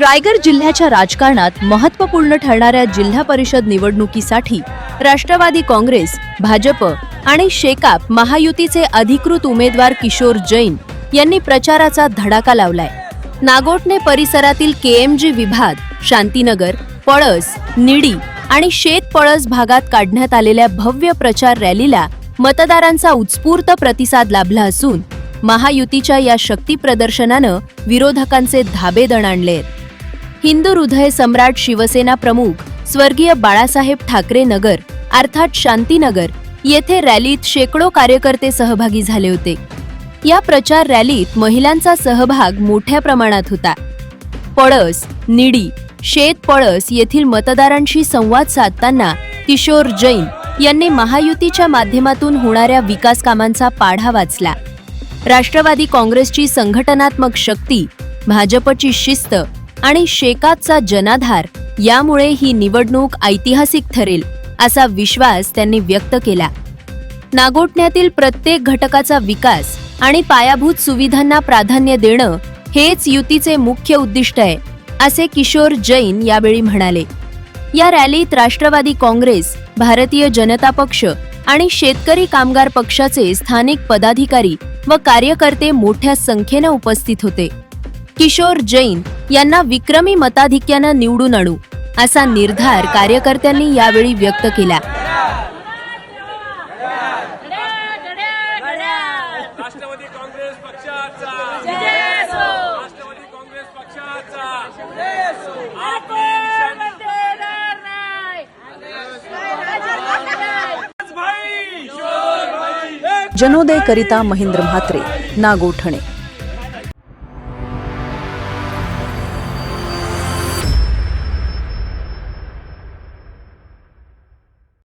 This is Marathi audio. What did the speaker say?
रायगड जिल्ह्याच्या राजकारणात महत्त्वपूर्ण ठरणाऱ्या जिल्हा परिषद निवडणुकीसाठी राष्ट्रवादी काँग्रेस, भाजप आणि शेकाप महायुतीचे अधिकृत उमेदवार किशोर जैन यांनी प्रचाराचा धडाका लावलाय। नागोठणे परिसरातील केएमजी विभाग, शांतीनगर, पळस, निडी आणि शेत-पळस भागात काढण्यात आलेल्या भव्य प्रचार रॅलीला मतदारांचा उत्स्फूर्त प्रतिसाद लाभला असून महायुतीच्या या शक्ती प्रदर्शनानं विरोधकांचे धाबे दणाणले। हिंदू हृदय सम्राट शिवसेना प्रमुख स्वर्गीय बाळासाहेब ठाकरे नगर अर्थात शांतीनगर येथे रॅलीत शेकडो कार्यकर्ते सहभागी झाले होते। या प्रचार रॅलीत महिलांचा सहभाग मोठ्या प्रमाणात होता। पळस, निडी, शेत-पळस येथील मतदारांशी संवाद साधताना किशोर जैन यांनी महायुतीच्या माध्यमातून होणाऱ्या विकास कामांचा पाढा वाचला। राष्ट्रवादी काँग्रेसची संघटनात्मक शक्ती, भाजपची शिस्त आणि शेकापचा जनाधार यामुळे ही निवडणूक ऐतिहासिक ठरेल असा विश्वास त्यांनी व्यक्त केला। नागोठण्यातील प्रत्येक घटकाचा विकास आणि पायाभूत सुविधांना प्राधान्य देणं हेच युतीचे मुख्य उद्दिष्ट आहे, असे किशोर जैन यावेळी म्हणाले। या रॅलीत राष्ट्रवादी काँग्रेस, भारतीय जनता पक्ष आणि शेतकरी कामगार पक्षाचे स्थानिक पदाधिकारी व कार्यकर्ते मोठ्या संख्येने उपस्थित होते। किशोर जैन यांना विक्रमी मताधिक्यानं निवडून आणू असा निर्धार कार्यकर्त्यांनी यावेळी व्यक्त केला। राष्ट्रवादी काँग्रेस पक्षाचा जय असो, राष्ट्रवादी काँग्रेस पक्षाचा जय असो। जनोदय करिता महेंद्र म्हात्रे, नागोठणे।